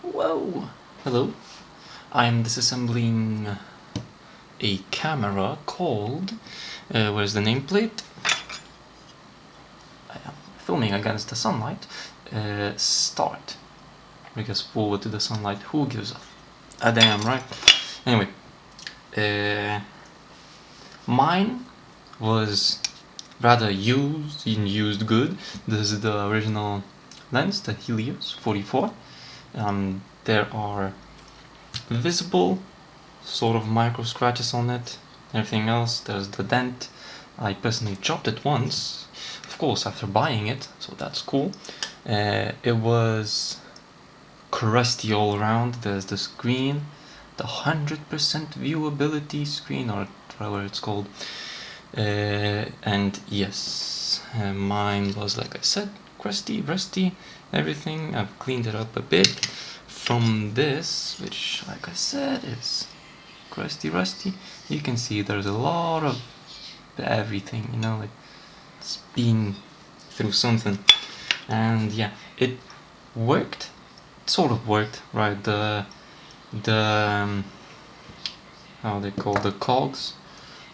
Whoa! Hello. I'm disassembling a camera called... where's the nameplate? I am filming against the sunlight. Start. Because forward to the sunlight, who gives a damn, right? Anyway. Mine was rather used good. This is the original lens, the Helios 44. There are visible sort of micro scratches on it. Everything else, there's the dent. I personally chopped it once, of course after buying it, so that's cool. It was crusty all around. There's the screen, the 100% viewability screen, or whatever it's called. And yes, mine was, like I said, crusty, rusty, everything. I've cleaned it up a bit from this, which, like I said, is crusty, rusty. You can see there's a lot of everything, you know, like it's been through something. And yeah, it worked, sort of worked, right? The how they call the cogs,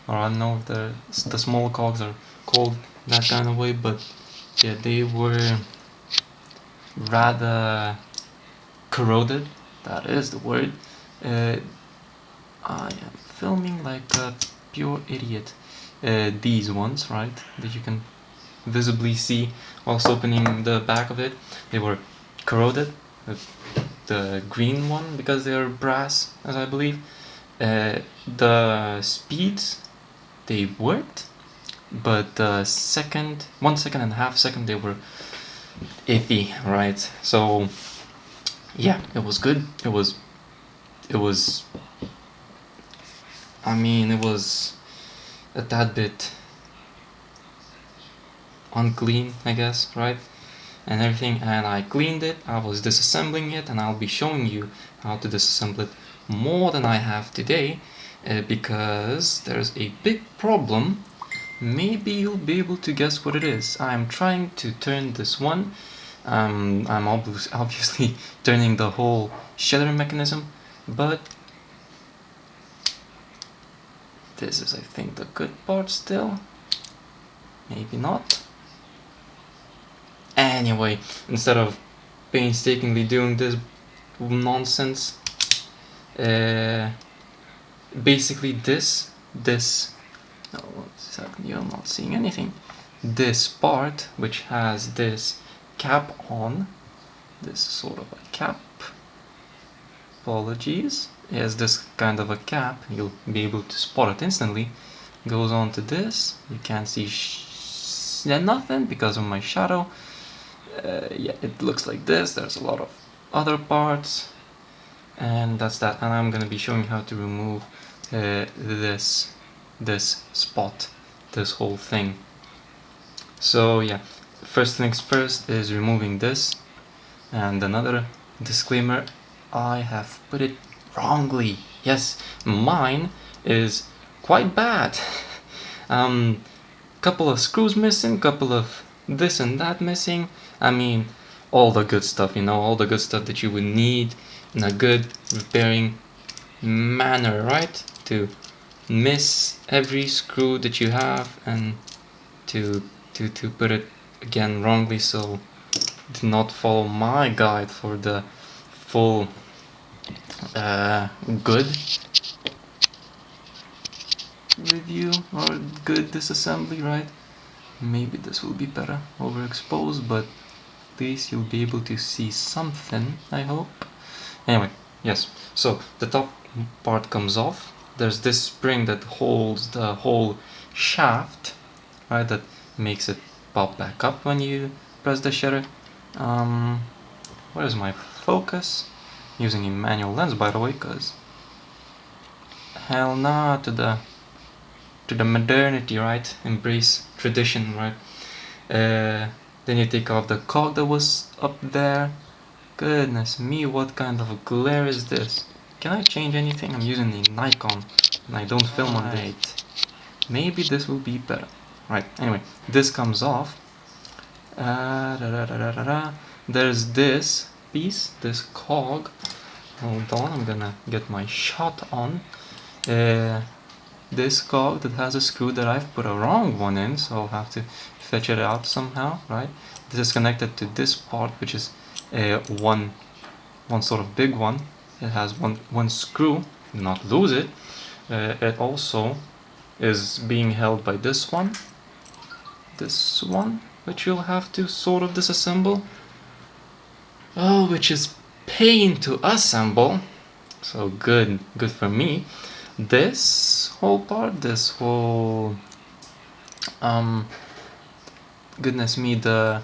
or I don't know if the small cogs are called that kind of way, but yeah, they were rather corroded. That is the word. I am filming like a pure idiot. These ones, right, that you can visibly see whilst opening the back of it, they were corroded. The green one, because they are brass, as I believe. The speeds, they worked, but the 1 second and a half second, they were iffy, right? So yeah, it was good. It was I mean, it was a tad bit unclean, I guess, right? And everything, and I cleaned it. I was disassembling it, and I'll be showing you how to disassemble it more than I have today, because there's a big problem. Maybe you'll be able to guess what it is. I'm trying to turn this one. I'm obviously turning the whole shutter mechanism, but this is, I think, the good part still. Maybe not. Anyway, instead of painstakingly doing this nonsense, basically this, no, exactly, you're not seeing anything. This part, which has this cap on, this sort of a cap, apologies, has this kind of a cap, you'll be able to spot it instantly, goes on to this, you can't see nothing because of my shadow. Yeah, it looks like this. There's a lot of other parts, and that's that. And I'm gonna be showing how to remove this spot, this whole thing. So yeah, first things first is removing this. And another disclaimer, I have put it wrongly. Yes, mine is quite bad. Couple of screws missing, couple of this and that missing. I mean, all the good stuff, you know, all the good stuff that you would need in a good repairing manner, right? To miss every screw that you have and to put it again wrongly. So do not follow my guide for the full good review or good disassembly, right? Maybe this will be better overexposed, but at least you'll be able to see something, I hope. Anyway, yes, so the top part comes off. There's this spring that holds the whole shaft, right, that makes it pop back up when you press the shutter. Where is my focus? Using a manual lens, by the way, because hell nah to the modernity, right? Embrace tradition, right? Then you take off the cog that was up there. Goodness me, what kind of a glare is this? Can I change anything? I'm using the Nikon and I don't film on it. Maybe this will be better. Right, anyway, this comes off. There's this piece, this cog. Hold on, I'm gonna get my shot on. This cog that has a screw that I've put a wrong one in, so I'll have to fetch it out somehow, right? This is connected to this part, which is one sort of big one. It has one screw, do not lose it. It also is being held by this one, which you'll have to sort of disassemble. Oh, which is pain to assemble. So good for me. This whole part, this whole goodness me, the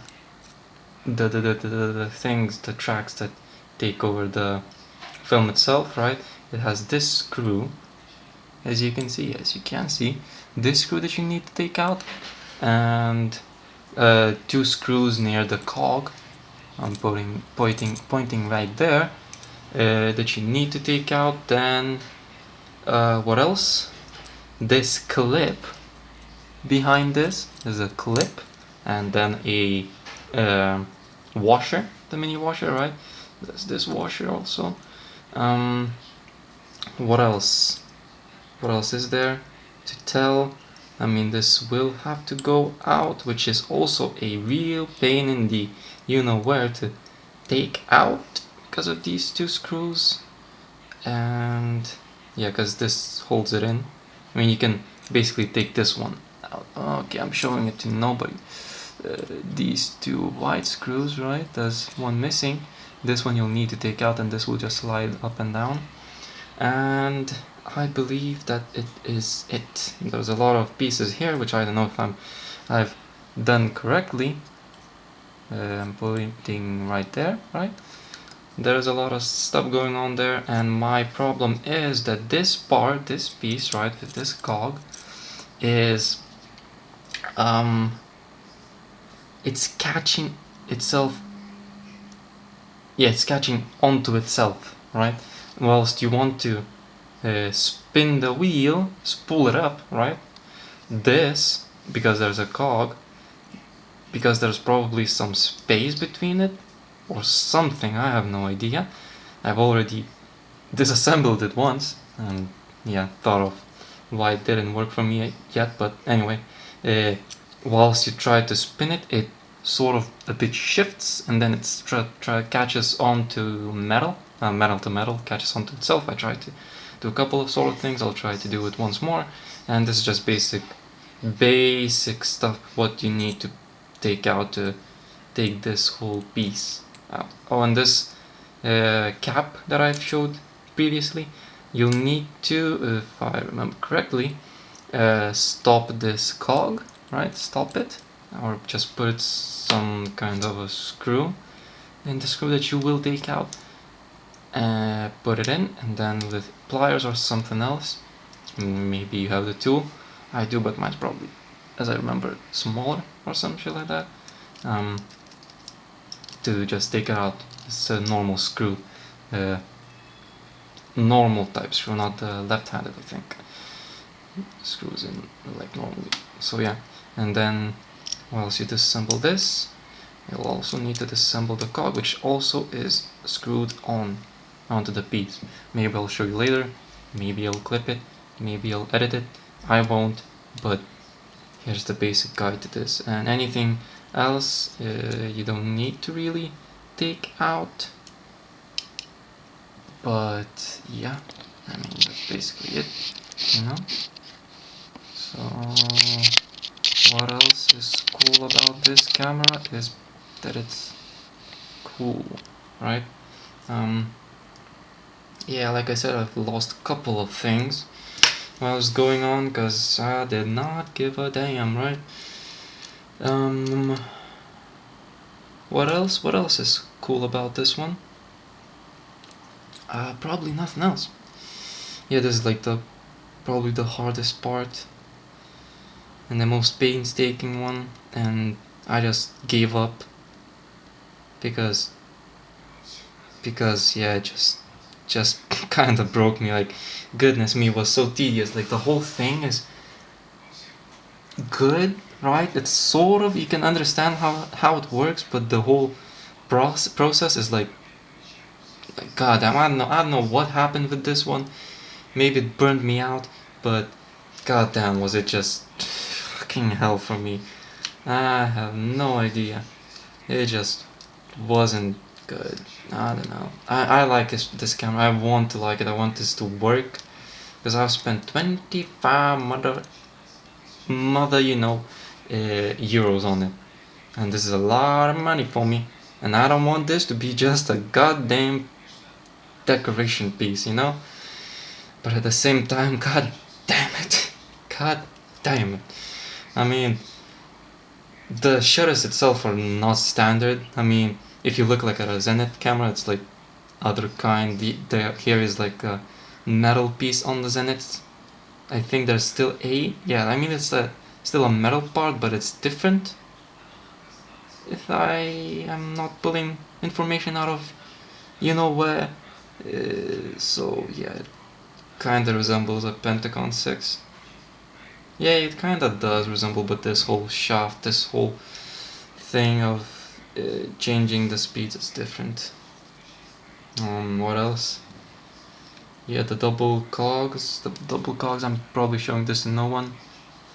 things, the tracks that take over the film itself, right? It has this screw, as you can see, this screw that you need to take out, and two screws near the cog. I'm pointing right there, that you need to take out. Then what else? This clip behind this is a clip, and then a washer, the mini washer, right? There's this washer also. What else? What else is there to tell? I mean, this will have to go out, which is also a real pain in the you-know-where to take out because of these two screws. And yeah, because this holds it in. I mean, you can basically take this one out. Okay, I'm showing it to nobody. These two white screws, right? There's one missing. This one you'll need to take out, and this will just slide up and down. And I believe that it is it. There's a lot of pieces here, which I don't know if I've done correctly. I'm pointing right there, right? There's a lot of stuff going on there, and my problem is that this part, this piece, right, with this cog, is it's catching itself. Yeah, it's catching onto itself, right? Whilst you want to spin the wheel, spool it up, right? This, because there's a cog, because there's probably some space between it or something, I have no idea. I've already disassembled it once, and yeah, thought of why it didn't work for me yet, but anyway, whilst you try to spin it, it sort of a bit shifts, and then it catches onto metal, metal to metal, catches onto itself. I tried to do a couple of sort of things. I'll try to do it once more, and this is just basic stuff what you need to take out to take this whole piece out. Oh, and this cap that I've showed previously, you'll need to, if I remember correctly, stop this cog, right? Stop it, or just put some kind of a screw in the screw that you will take out. Put it in, and then with pliers or something else, maybe you have the tool. I do, but mine's probably, as I remember, smaller or some shit like that. To just take it out. It's a normal screw, normal type screw, not the left-handed, I think. Screws in like normally. So yeah, and then whilst you disassemble this, you'll also need to disassemble the cog, which also is screwed onto the piece. Maybe I'll show you later, maybe I'll clip it, maybe I'll edit it, I won't, but here's the basic guide to this. And anything else you don't need to really take out, but yeah, I mean, that's basically it, you know. So what else is cool about this camera is that it's cool, right? Yeah, like I said, I've lost a couple of things while I was going on, because I did not give a damn, right? What else is cool about this one? Probably nothing else. Yeah, this is like probably the hardest part and the most painstaking one, and I just gave up because yeah, it just kind of broke me. Like, goodness me, it was so tedious. Like, the whole thing is good, right? It's sort of, you can understand how it works, but the whole process is like like, god damn, I don't know what happened with this one. Maybe it burned me out, but god damn, was it just fucking hell for me. I have no idea. It just wasn't good. I don't know. I like this camera. I want to like it. I want this to work. Because I've spent 25 euros on it. And this is a lot of money for me. And I don't want this to be just a goddamn decoration piece, you know? But at the same time, god damn it. God damn it. I mean, the shutters itself are not standard. I mean, if you look like at a Zenith camera, it's like other kind. Here is like a metal piece on the Zenith. I think there's still yeah, I mean it's still a metal part, but it's different. If I am not pulling information out of you know where. So yeah, it kinda resembles a Pentagon 6. Yeah, it kinda does resemble, but this whole shaft, this whole thing of changing the speeds is different. What else? Yeah, the double cogs. I'm probably showing this to no one,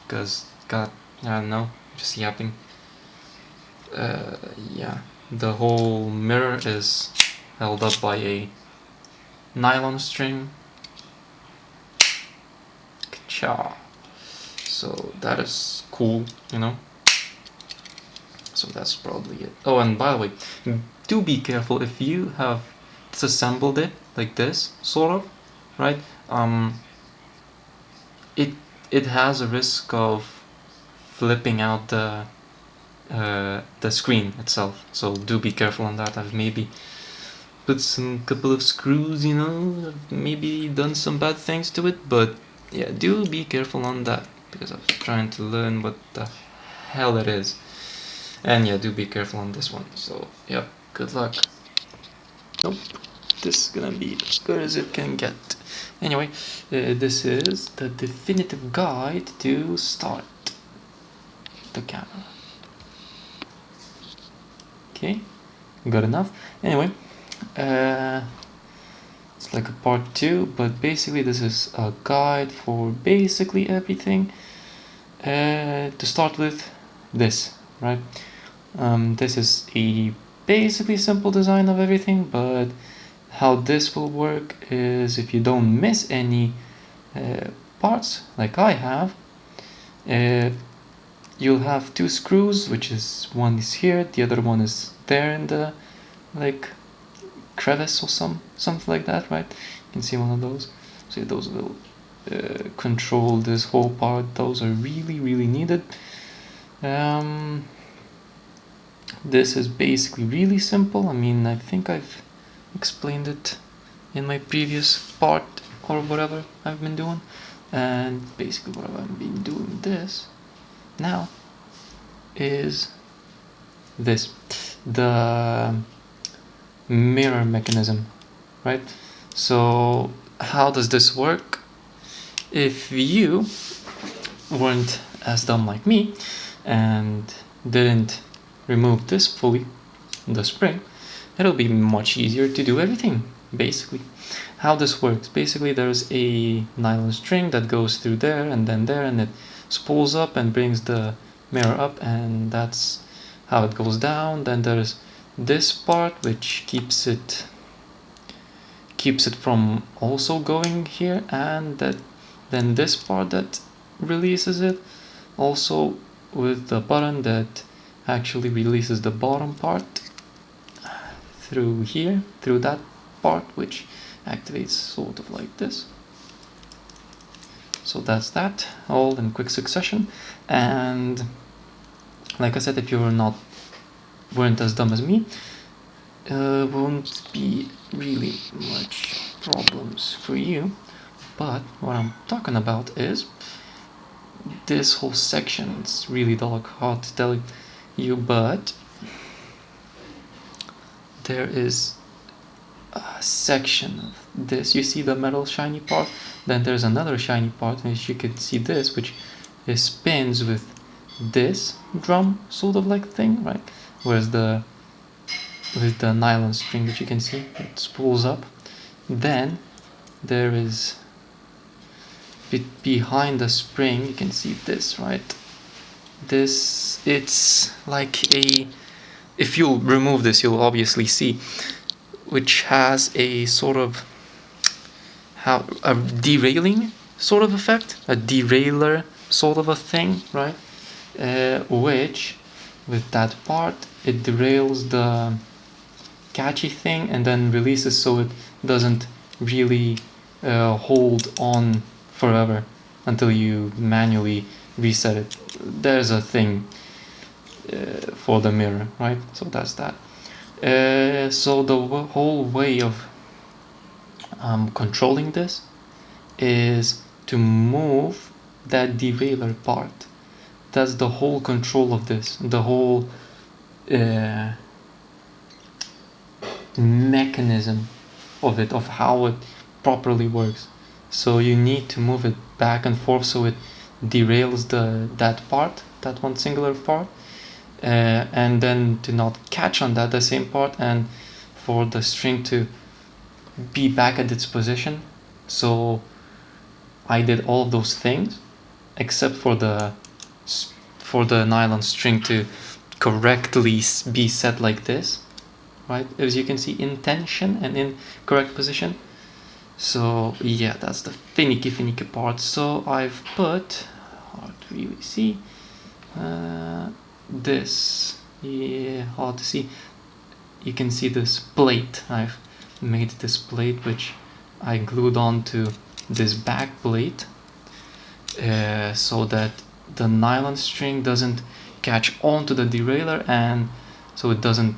because god, I don't know, just yapping. Yeah, the whole mirror is held up by a nylon string. Ka-cha. So that is cool, you know. So that's probably it. Oh, and by the way, do be careful if you have disassembled it like this, sort of, right? It has a risk of flipping out the screen itself. So do be careful on that. I've maybe put some couple of screws, you know, maybe done some bad things to it, but yeah, do be careful on that, because I'm trying to learn what the hell it is. And yeah, do be careful on this one. So yep, good luck. Nope, this is gonna be as good as it can get. Anyway, this is the definitive guide to start the camera. Okay, good enough. Anyway, it's like a part 2, but basically this is a guide for basically everything. To start with, this, right? This is a basically simple design of everything, but how this will work is if you don't miss any parts like I have, you'll have 2 screws, which is one is here, the other one is there in the like crevice or something like that, right? You can see one of those. So those will control this whole part. Those are really needed. This is basically really simple. I mean, I think I've explained it in my previous part or whatever I've been doing. And basically what I've been doing this now is this, the mirror mechanism, right? So how does this work? If you weren't as dumb like me and didn't remove this fully, the spring, it'll be much easier to do everything. Basically, how this works, basically there's a nylon string that goes through there, and it spools up and brings the mirror up, and that's how it goes down. Then there's this part which keeps it from also going here, and then this part that releases it, also with the button that actually releases the bottom part through here, through that part, which activates sort of like this. So that's that, all in quick succession. And like I said, if you weren't as dumb as me, won't be really much problems for you. But what I'm talking about is this whole section. It's really hard to tell you, but there is a section of this. You see the metal shiny part, then there's another shiny part, and you can see this, which spins with this drum sort of like thing, right? Whereas the with the nylon string that you can see, it spools up. Then there is behind the spring, you can see this, right? This, it's like a, if you remove this, you'll obviously see, which has a sort of a derailing sort of effect, a derailer sort of a thing, right? Which, with that part, it derails the catchy thing and then releases so it doesn't really hold on forever until you manually reset it. There's a thing for the mirror, right? So that's that. So the whole way of controlling this is to move that derailer part. That's the whole control of this, the whole mechanism of it, of how it properly works. So you need to move it back and forth so it derails that part, that one singular part, and then to not catch on that the same part, and for the string to be back at its position. So I did all of those things except for the nylon string to correctly be set like this, right? As you can see, in tension and in correct position. So yeah, that's the finicky part. So I've put, hard to really see, this, yeah, hard to see. You can see this plate. I've made this plate which I glued onto this back plate so that the nylon string doesn't catch onto the derailleur, and so it doesn't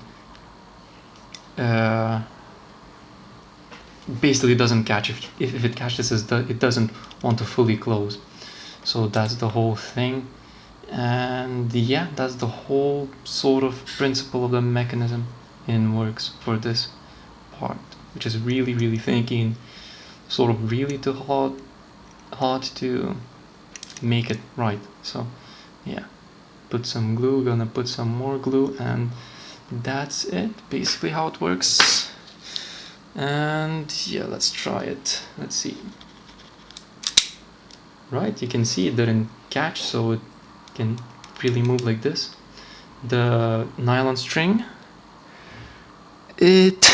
basically doesn't catch. If it catches, it doesn't want to fully close. So that's the whole thing, and yeah, that's the whole sort of principle of the mechanism in works for this part, which is really finicky and sort of really too hard to make it right. So yeah, put some glue, gonna put some more glue, and that's it, basically how it works. And yeah, let's try it. Let's see. Right, you can see it didn't catch, so it can really move like this. The nylon string, it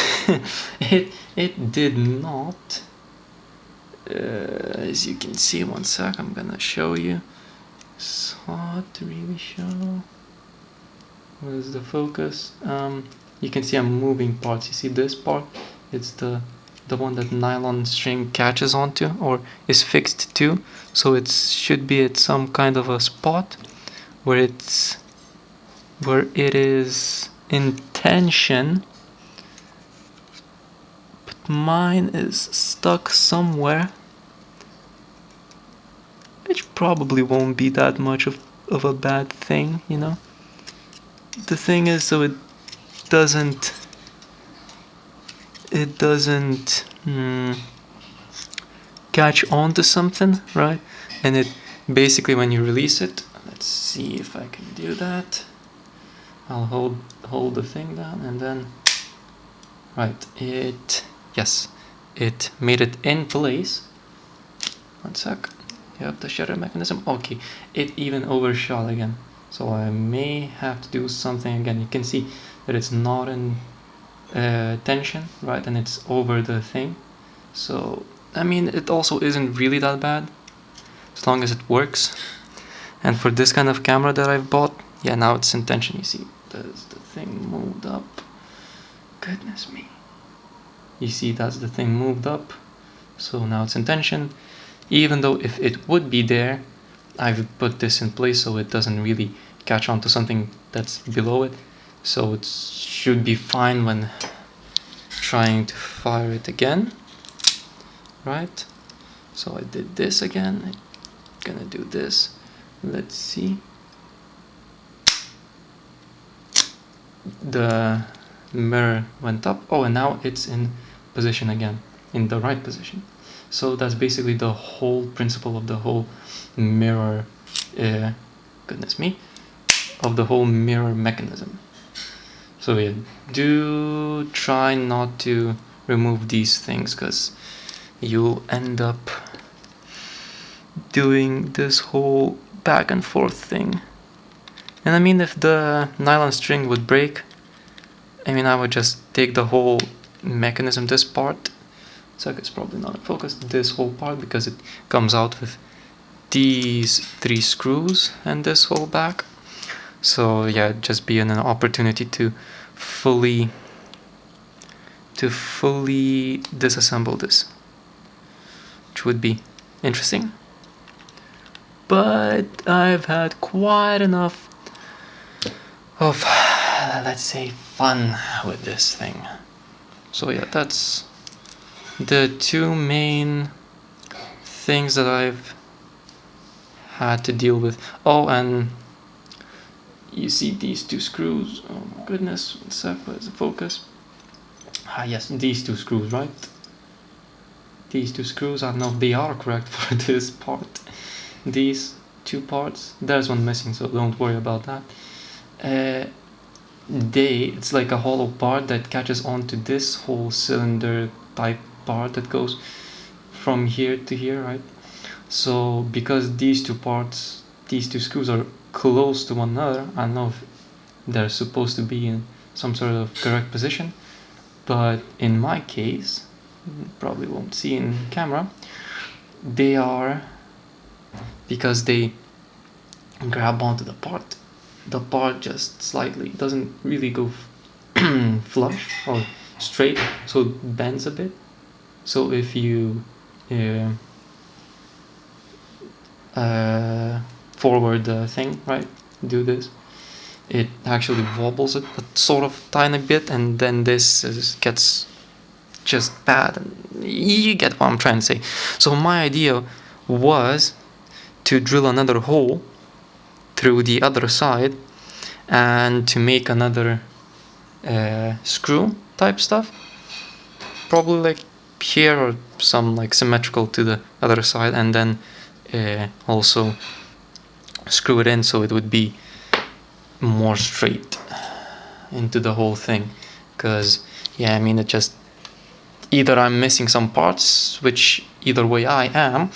it did not. As you can see, one sec, I'm gonna show you. It's hard to really show. Where's the focus? You can see I'm moving parts. You see this part? It's the one that nylon string catches onto or is fixed to. So it should be at some kind of a spot where it is in tension. But mine is stuck somewhere, which probably won't be that much of a bad thing, you know. The thing is, so it doesn't catch on to something, right? And it basically, when you release it, let's see if I can do that. I'll hold the thing down, and then right, it made it in place. One sec. You have the shutter mechanism. Okay, it even overshot again. So I may have to do something again. You can see that it's not in tension, right? And it's over the thing. So, I mean, it also isn't really that bad, as long as it works. And for this kind of camera that I've bought, yeah, now it's in tension. You see, the thing moved up. Goodness me. You see, that's the thing moved up. So now it's in tension. Even though if it would be there, I've put this in place so it doesn't really catch on to something that's below it. So it should be fine when trying to fire it again, right? So I did this again. I'm gonna do this. Let's see. The mirror went up. Oh, and now it's in position again, in the right position. So that's basically the whole principle of the whole mirror, goodness me, of the whole mirror mechanism. So yeah, do try not to remove these things, because you'll end up doing this whole back and forth thing. And I mean, if the nylon string would break, I mean, I would just take the whole mechanism, this part, so it's probably not in focus, this whole part, because it comes out with these 3 screws and this whole back. So yeah, just be an opportunity to fully disassemble this, which would be interesting. But I've had quite enough of, let's say, fun with this thing. So yeah, that's the 2 main things that I've had to deal with. Oh, and you see these 2 screws. Oh my goodness, one sec, where's the focus? Ah yes, these 2 screws, right? These 2 screws, I don't know if they are correct for this part. These 2 parts, there's one missing, so don't worry about that. It's like a hollow part that catches onto this whole cylinder type part that goes from here to here, right? So because these 2 parts, these 2 screws are close to one another, I don't know if they're supposed to be in some sort of correct position, but in my case, probably won't see in camera, they are, because they grab onto the part just slightly, doesn't really go flush or straight, so it bends a bit. So if you forward the thing, right, do this, it actually wobbles it a sort of tiny bit, and then this gets just bad. And you get what I'm trying to say. So my idea was to drill another hole through the other side and to make another screw type stuff, probably like here, or some like symmetrical to the other side, and then also screw it in so it would be more straight into the whole thing. Because yeah, I mean, it just, either I'm missing some parts, which either way I am,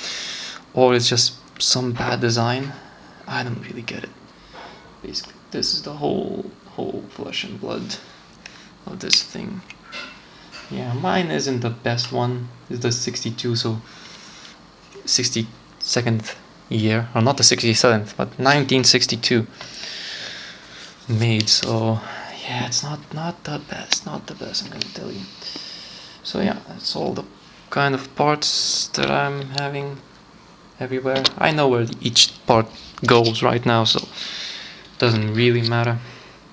or it's just some bad design. I don't really get it. Basically, this is the whole flesh and blood of this thing. Yeah, mine isn't the best one. It's the 62, so 62nd year, or not the 67th, but 1962 made. So yeah, it's not the best, I'm gonna tell you. So yeah, that's all the kind of parts that I'm having everywhere. I know where each part goes right now, so it doesn't really matter.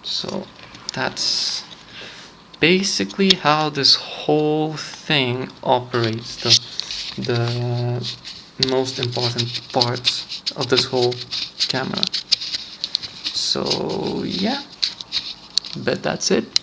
So that's basically how this whole thing operates, the most important parts of this whole camera. So yeah, bet that's it.